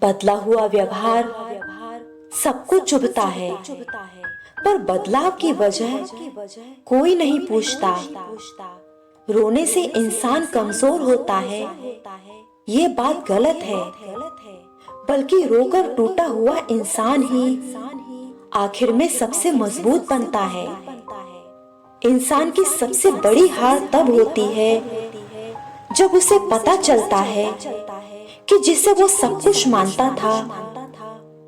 बदला हुआ व्यवहार सबको चुभता है, पर बदलाव की वजह कोई नहीं पूछता। रोने से इंसान कमजोर होता है, ये बात गलत है, बल्कि रोकर टूटा हुआ इंसान ही आखिर में सबसे मजबूत बनता है। इंसान की सबसे बड़ी हार तब होती है जब उसे पता चलता है कि जिसे वो सब कुछ मानता था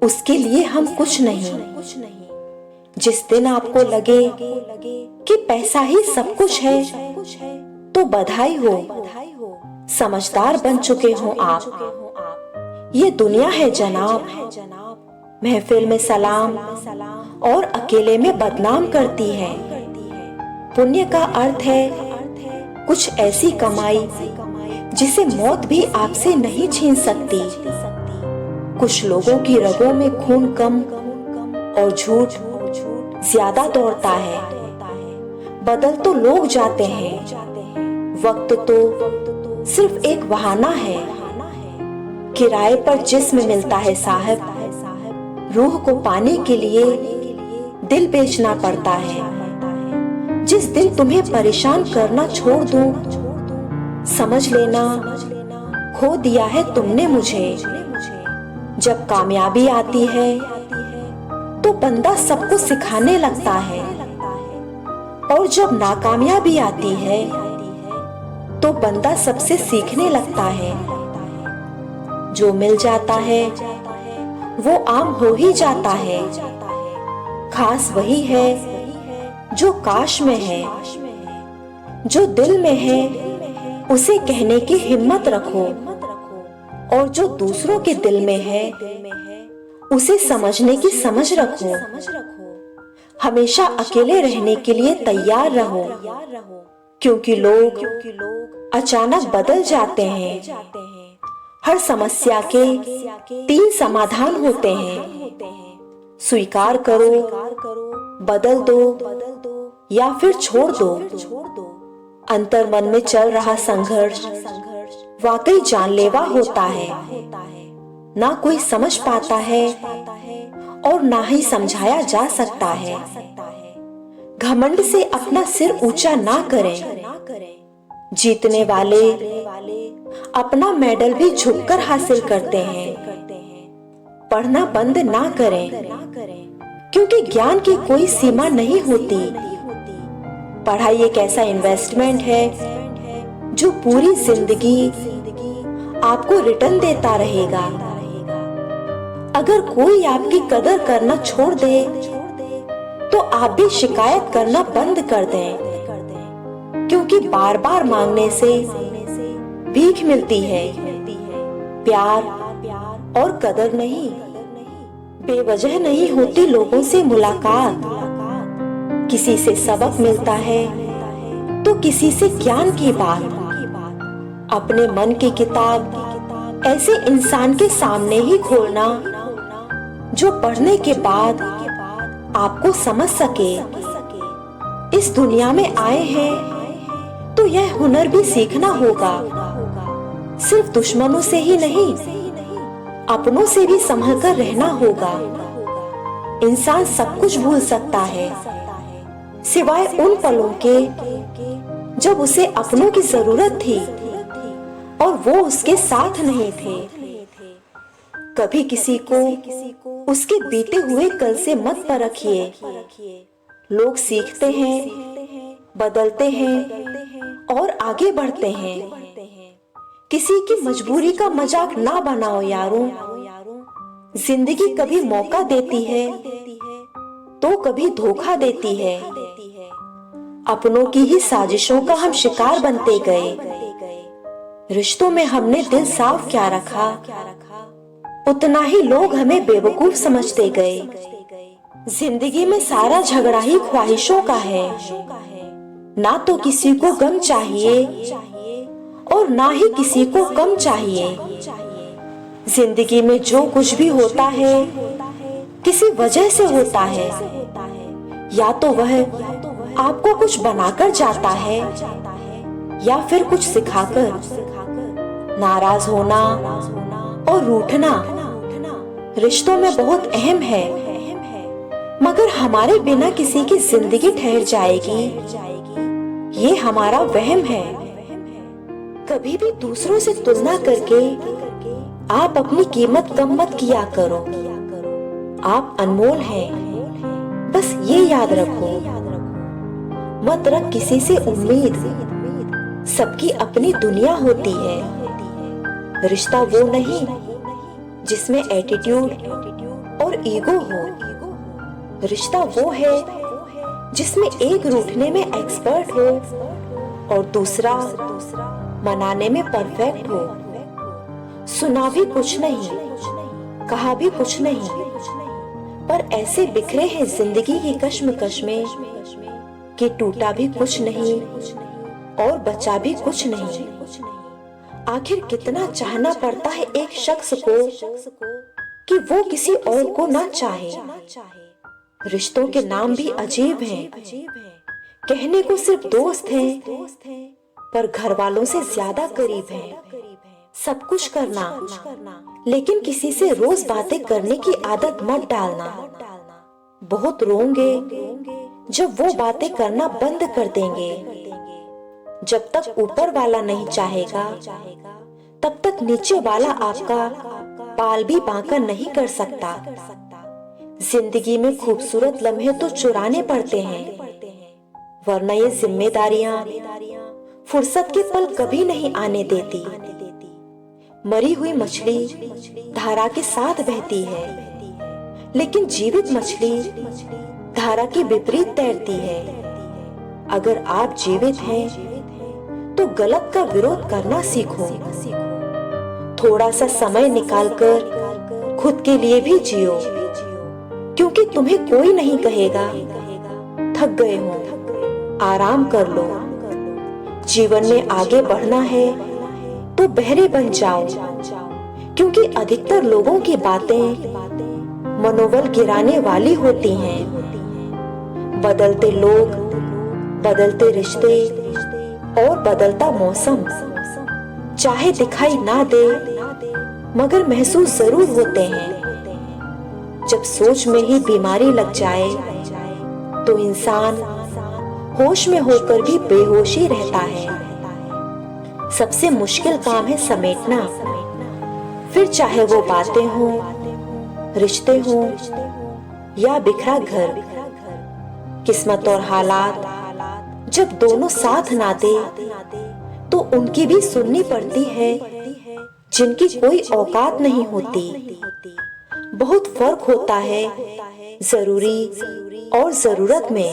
उसके लिए हम कुछ नहीं। जिस दिन आपको लगे कि पैसा ही सब कुछ है तो बधाई हो, समझदार बन चुके हो आप। ये दुनिया है जनाब, महफिल में सलाम और अकेले में बदनाम करती है। पुण्य का अर्थ है कुछ ऐसी कमाई जिसे मौत भी आपसे नहीं छीन सकती। कुछ लोगों की रगों में खून कम और झूठ ज्यादा दौड़ता है। बदल तो लोग जाते हैं, वक्त तो सिर्फ एक बहाना है। किराए पर जिस्म मिलता है साहब, रूह को पाने के लिए दिल बेचना पड़ता है। जिस दिन तुम्हें परेशान करना छोड़ दूं, समझ लेना खो दिया है तुमने मुझे। जब कामयाबी आती है तो बंदा सबको सिखाने लगता है, और जब नाकामयाबी आती है तो बंदा सबसे सीखने लगता है। जो मिल जाता है वो आम हो ही जाता है, खास वही है जो काश में है। जो दिल में है उसे कहने की हिम्मत रखो, और जो दूसरों के दिल में है उसे समझने की समझ रखो। हमेशा अकेले रहने के लिए तैयार रहो, क्योंकि लोग अचानक बदल जाते हैं। हर समस्या के 3 समाधान होते हैं, स्वीकार करो, बदल दो या फिर छोड़ दो। अंतर मन में चल रहा संघर्ष वाकई जानलेवा होता है। ना कोई समझ पाता है और ना ही समझाया जा सकता है। घमंड से अपना सिर ऊंचा ना करें। जीतने वाले अपना मेडल भी झुककर हासिल करते हैं। पढ़ना बंद ना करें, क्योंकि ज्ञान की कोई सीमा नहीं होती। पढ़ाई एक ऐसा इन्वेस्टमेंट है जो पूरी जिंदगी आपको रिटर्न देता रहेगा। अगर कोई आपकी कदर करना छोड़ दे तो आप भी शिकायत करना बंद कर दें, क्योंकि बार बार मांगने से भीख मिलती है, प्यार और कदर नहीं। बेवजह नहीं होती लोगों से मुलाकात, किसी से सबक मिलता है तो किसी से ज्ञान की बात। अपने मन की किताब ऐसे इंसान के सामने ही खोलना जो पढ़ने के बाद आपको समझ सके। इस दुनिया में आए हैं तो यह हुनर भी सीखना होगा, सिर्फ दुश्मनों से ही नहीं, अपनों से भी संभल कर रहना होगा। इंसान सब कुछ भूल सकता है सिवाय उन पलों के जब उसे अपनों की जरूरत थी और वो उसके साथ नहीं थे। कभी किसी को उसके बीते हुए कल से मत परखिए। लोग सीखते हैं, बदलते हैं और आगे बढ़ते हैं। किसी की मजबूरी का मजाक ना बनाओ यारों। जिंदगी कभी मौका देती है तो कभी धोखा देती है। अपनों की ही साजिशों का हम शिकार बनते गए। रिश्तों में हमने दिल साफ क्या रखा, उतना ही लोग हमें बेवकूफ समझते गए। जिंदगी में सारा झगड़ा ही ख्वाहिशों का है। ना तो किसी को गम चाहिए और ना ही किसी को कम चाहिए। जिंदगी में जो कुछ भी होता है किसी वजह से होता है। या तो वह आपको कुछ बनाकर जाता है या फिर कुछ सिखाकर। नाराज होना और रूठना रिश्तों में बहुत अहम है, मगर हमारे बिना किसी की जिंदगी ठहर जाएगी, ये हमारा वहम है। कभी भी दूसरों से तुलना करके आप अपनी कीमत कम मत किया करो। आप अनमोल हैं, बस ये याद रखो। मत रख किसी से उम्मीद, सबकी अपनी दुनिया होती है। रिश्ता वो नहीं जिसमें एटीट्यूड और ईगो हो। रिश्ता वो है जिसमें एक रूठने में एक्सपर्ट हो और दूसरा मनाने में परफेक्ट हो। सुना भी कुछ नहीं, कहा भी कुछ नहीं, पर ऐसे बिखरे हैं जिंदगी की कश्मकश में कि टूटा भी कुछ नहीं और बचा भी कुछ नहीं। आखिर कितना चाहना पड़ता है एक शख्स को कि वो किसी और को ना चाहे। रिश्तों के नाम भी अजीब हैं, कहने को सिर्फ दोस्त हैं, पर घर वालों से ज्यादा करीब हैं। सब कुछ करना, लेकिन किसी से रोज बातें करने की आदत मत डालना। बहुत रोंगे जब वो बातें करना बंद कर देंगे। जब तक ऊपर वाला नहीं चाहेगा, तब तक नीचे वाला आपका बाल भी बांका नहीं कर सकता। जिंदगी में खूबसूरत लम्हे तो चुराने पड़ते हैं, वरना ये जिम्मेदारियां फुर्सत के पल कभी नहीं आने देती। मरी हुई मछली धारा के साथ बहती है, लेकिन जीवित मछली धारा के विपरीत तैरती है। अगर आप जीवित हैं, तो गलत का विरोध करना सीखो। थोड़ा सा समय निकालकर खुद के लिए भी जियो, क्योंकि तुम्हें कोई नहीं कहेगा थक गए हो, आराम कर लो। जीवन में आगे बढ़ना है तो बहरे बन जाओ, क्योंकि अधिकतर लोगों की बातें मनोबल गिराने वाली होती हैं। बदलते लोग, बदलते रिश्ते और बदलता मौसम चाहे दिखाई ना दे, मगर महसूस जरूर होते हैं। जब सोच में ही बीमारी लग जाए, तो इंसान होश में होकर भी बेहोशी रहता है। सबसे मुश्किल काम है समेटना, फिर चाहे वो बातें हों, रिश्ते हों या बिखरा घर। किस्मत और हालात जब दोनों साथ ना दे, तो उनकी भी सुननी पड़ती है जिनकी कोई औकात नहीं होती। बहुत फर्क होता है जरूरी और जरूरत में।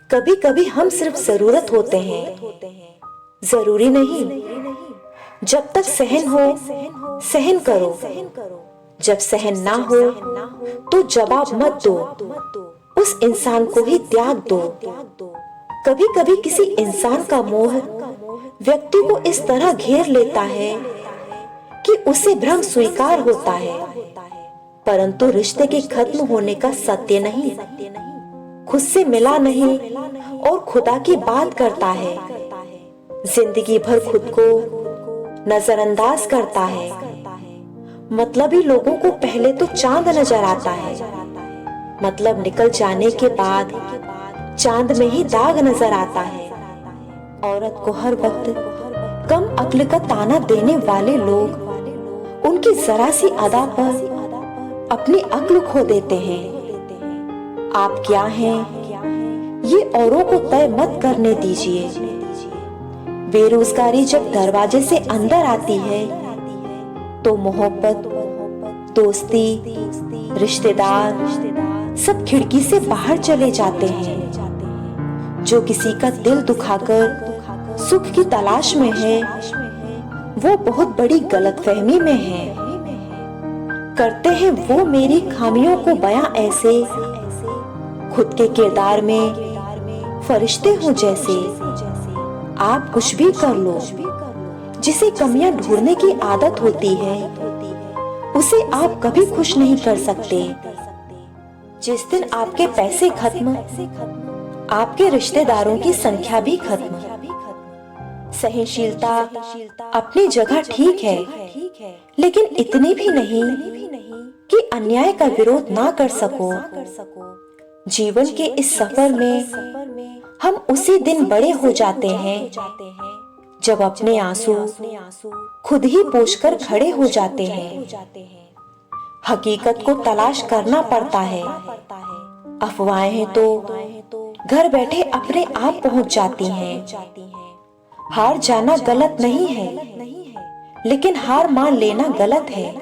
कभी कभी हम सिर्फ जरूरत होते हैं, जरूरी नहीं। जब तक सहन हो, सहन करो। जब सहन ना हो, तो जवाब मत दो, उस इंसान को ही त्याग दो। कभी कभी किसी इंसान का मोह व्यक्ति को इस तरह घेर लेता है कि उसे भ्रम स्वीकार होता है, परंतु रिश्ते के खत्म होने का सत्य नहीं। खुद से मिला नहीं और खुदा की बात करता है। जिंदगी भर खुद को नजरअंदाज करता है। मतलबी लोगों को पहले तो चांद नजर आता है, मतलब निकल जाने के बाद चांद में ही दाग नजर आता है। औरत को हर वक्त कम अक्ल का ताना देने वाले लोग उनकी जरा सी अदा पर अपनी अक्ल खो देते हैं। आप क्या हैं, ये औरों को तय मत करने दीजिए। बेरोजगारी जब दरवाजे से अंदर आती है, तो मोहब्बत, दोस्ती, रिश्तेदार सब खिड़की से बाहर चले जाते हैं। जो किसी का दिल दुखाकर सुख की तलाश में है, वो बहुत बड़ी गलतफहमी में है। करते हैं वो मेरी खामियों को बयां ऐसे, खुद के किरदार में फरिश्ते हो जैसे। आप कुछ भी कर लो, जिसे कमियां ढूंढने की आदत होती है, उसे आप कभी खुश नहीं कर सकते। जिस दिन आपके पैसे खत्म, आपके रिश्तेदारों की संख्या भी खत्म। सहनशीलता अपनी जगह ठीक है, लेकिन इतनी भी नहीं कि अन्याय का विरोध ना कर सको। जीवन के इस सफर में हम उसी दिन बड़े हो जाते हैं जब अपने आंसू खुद ही पोंछकर खड़े हो जाते हैं। हकीकत को तलाश करना पड़ता है, अफवाहें तो घर बैठे अपने आप पहुंच जाती हैं। हार जाना गलत नहीं है, लेकिन हार मान लेना गलत है,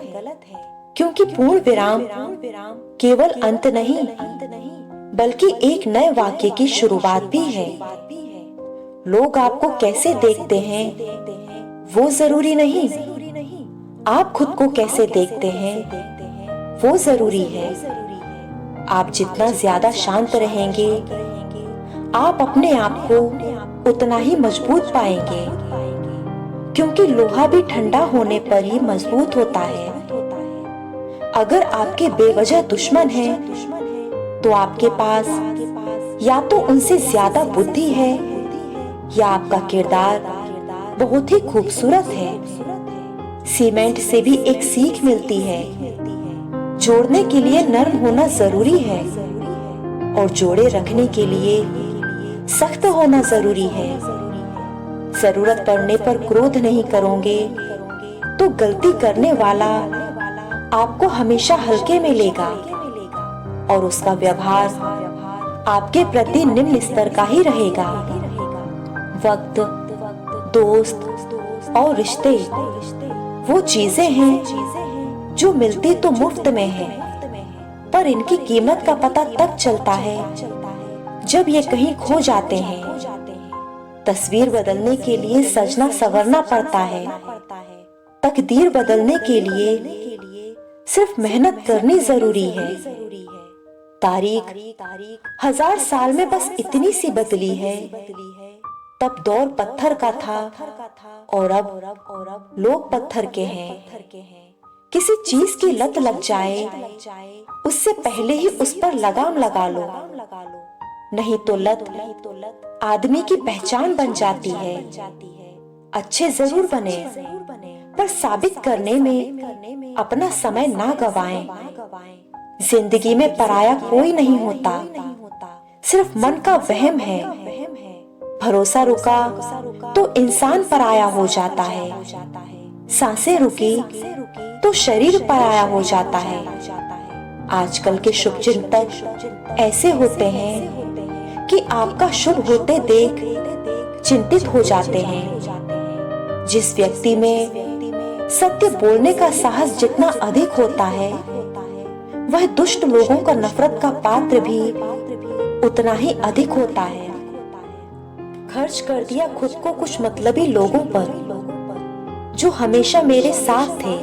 क्योंकि पूर्ण विराम केवल अंत नहीं बल्कि एक नए वाक्य की शुरुआत भी है। लोग आपको कैसे देखते हैं वो जरूरी नहीं, आप खुद को कैसे देखते हैं वो जरूरी है। आप जितना ज्यादा शांत रहेंगे, आप अपने आप को उतना ही मजबूत पाएंगे, क्योंकि लोहा भी ठंडा होने पर ही मजबूत होता है। अगर आपके बेवजह दुश्मन हैं, तो आपके पास या तो उनसे ज्यादा बुद्धि है या आपका किरदार बहुत ही खूबसूरत है। सीमेंट से भी एक सीख मिलती है, जोड़ने के लिए नरम होना जरूरी है और जोड़े रखने के लिए सख्त होना जरूरी है। जरूरत पड़ने पर क्रोध नहीं करोगे तो गलती करने वाला आपको हमेशा हल्के में लेगा और उसका व्यवहार आपके प्रति निम्न स्तर का ही रहेगा। वक्त, दोस्त और रिश्ते वो चीजें हैं जो मिलती तो मुफ्त में है, पर इनकी कीमत का पता तब चलता है जब ये कहीं खो जाते हैं। तस्वीर बदलने के लिए सजना संवरना पड़ता है, तकदीर बदलने के लिए सिर्फ मेहनत करनी जरूरी है। तारीख 1000 साल में बस इतनी सी बदली है, तब दौर पत्थर का था और अब लोग पत्थर के हैं। किसी चीज की लत लग जाए उससे पहले ही उस पर लगाम लगा लो, नहीं तो लत आदमी की पहचान बन जाती है। अच्छे जरूर बने, पर साबित करने में अपना समय ना गवाएं। जिंदगी में पराया कोई नहीं होता, सिर्फ मन का वहम है। भरोसा रुका तो इंसान पराया हो जाता है, सांसें रुकी तो शरीर पराया हो जाता है। आजकल के शुभ चिंतक ऐसे होते हैं कि आपका शुभ होते देख चिंतित हो जाते हैं। जिस व्यक्ति में सत्य बोलने का साहस जितना अधिक होता है, वह दुष्ट लोगों का नफरत का पात्र भी उतना ही अधिक होता है। खर्च कर दिया खुद को कुछ मतलबी लोगों पर, जो हमेशा मेरे साथ थे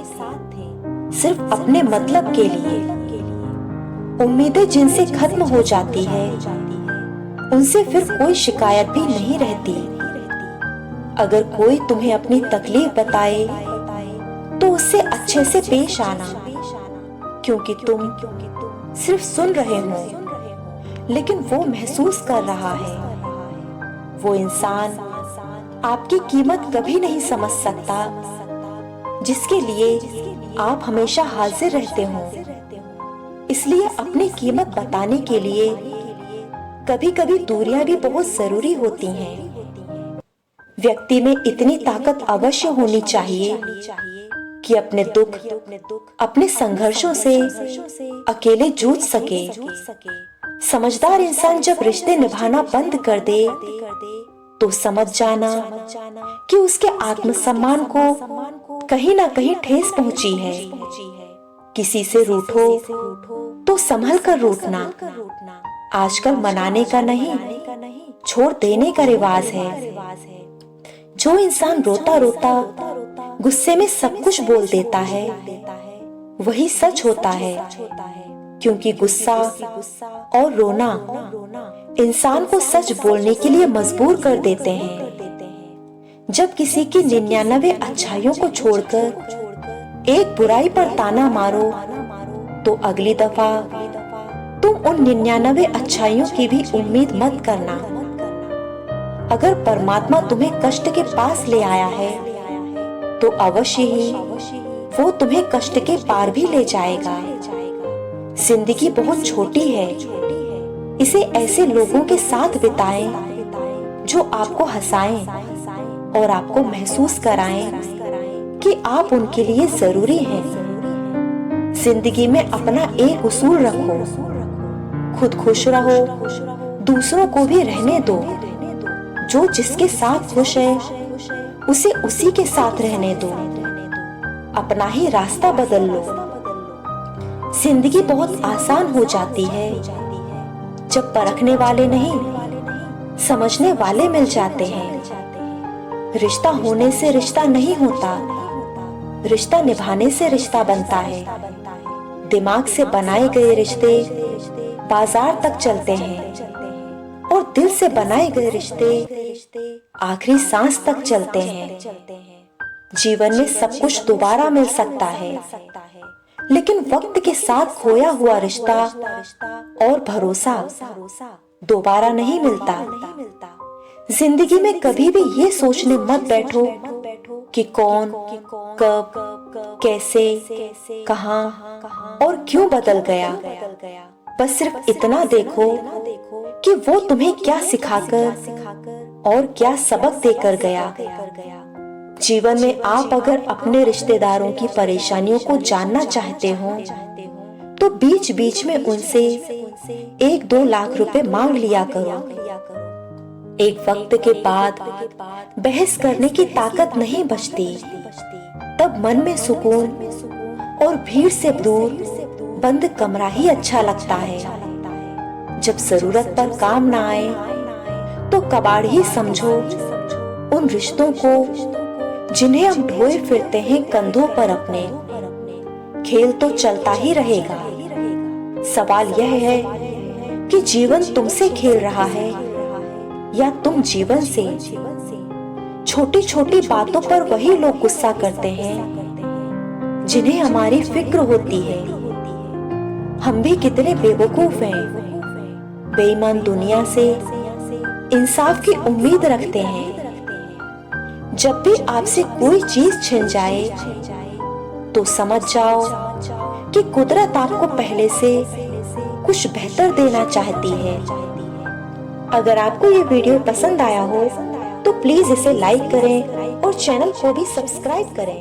सिर्फ अपने मतलब के लिए। उम्मीदें जिनसे खत्म हो जाती है, उनसे फिर कोई शिकायत भी नहीं रहती। अगर कोई तुम्हें अपनी तकलीफ बताए तो उससे अच्छे से पेश आना, क्योंकि तुम सिर्फ सुन रहे हो लेकिन वो महसूस कर रहा है। वो इंसान आपकी कीमत कभी नहीं समझ सकता जिसके लिए आप हमेशा हाजिर रहते हो। इसलिए अपनी कीमत बताने के लिए कभी कभी दूरियां भी बहुत जरूरी होती हैं। व्यक्ति में इतनी ताकत अवश्य होनी चाहिए कि अपने दुख, अपने संघर्षों से अकेले जूझ सके। समझदार इंसान जब रिश्ते निभाना बंद कर दे तो समझ जाना कि उसके आत्मसम्मान को कहीं ना कहीं ठेस पहुंची है। किसी से रूठो तो संभल कर रूठना आजकल मनाने का नहीं, छोड़ देने का रिवाज है। जो इंसान रोता रोता गुस्से में सब कुछ बोल देता है, वही सच होता है, क्योंकि गुस्सा और रोना इंसान को सच बोलने के लिए मजबूर कर देते हैं। जब किसी की 99 अच्छाइयों को छोड़कर एक बुराई पर ताना मारो, तो अगली दफा तुम उन 99 अच्छाइयों की भी उम्मीद मत करना। अगर परमात्मा तुम्हें कष्ट के पास ले आया है, तो अवश्य ही वो तुम्हें कष्ट के पार भी ले जाएगा। जिंदगी बहुत छोटी है, इसे ऐसे लोगों के साथ बिताएं जो आपको हंसाएं और आपको महसूस कराएं कि आप उनके लिए जरूरी हैं। जिंदगी में अपना एक उसूल रखो, खुद खुश रहो, दूसरों को भी रहने दो। जो जिसके साथ खुश है उसे उसी के साथ रहने दो, अपना ही रास्ता बदल लो। जिंदगी बहुत आसान हो जाती है जब परखने वाले नहीं, समझने वाले मिल जाते हैं। रिश्ता होने से रिश्ता नहीं होता, रिश्ता निभाने से रिश्ता बनता है। दिमाग से बनाए गए रिश्ते बाजार तक चलते हैं और दिल से बनाए गए रिश्ते आखिरी सांस तक चलते हैं। जीवन में सब कुछ दोबारा मिल सकता है, लेकिन वक्त के साथ खोया हुआ रिश्ता और भरोसा दोबारा नहीं मिलता। जिंदगी में कभी भी ये सोचने मत बैठो कि कौन, कब, कैसे, कहां और क्यों बदल गया। बस सिर्फ इतना देखो कि वो तुम्हें क्या सिखाकर और क्या सबक देकर गया। जीवन में आप अगर अपने रिश्तेदारों की परेशानियों को जानना चाहते हो तो बीच बीच में उनसे 1-2 लाख रुपए मांग लिया करो। एक वक्त के बाद बहस करने की ताकत नहीं बचती, तब मन में सुकून और भीड़ से दूर बंद कमरा ही अच्छा लगता है। जब जरूरत पर काम ना आए तो कबाड़ ही समझो उन रिश्तों को जिन्हें हम ढोए फिरते हैं कंधों पर अपने। खेल तो चलता ही रहेगा, सवाल यह है कि जीवन तुमसे खेल रहा है या तुम जीवन से। छोटी छोटी बातों पर वही लोग गुस्सा करते हैं जिन्हें हमारी फिक्र होती है। हम भी कितने बेवकूफ हैं, बेईमान दुनिया से इंसाफ की उम्मीद रखते हैं। जब भी आपसे कोई चीज छिन जाए तो समझ जाओ कि कुदरत आपको पहले से कुछ बेहतर देना चाहती है। अगर आपको ये वीडियो पसंद आया हो तो प्लीज इसे लाइक करें और चैनल को भी सब्सक्राइब करें।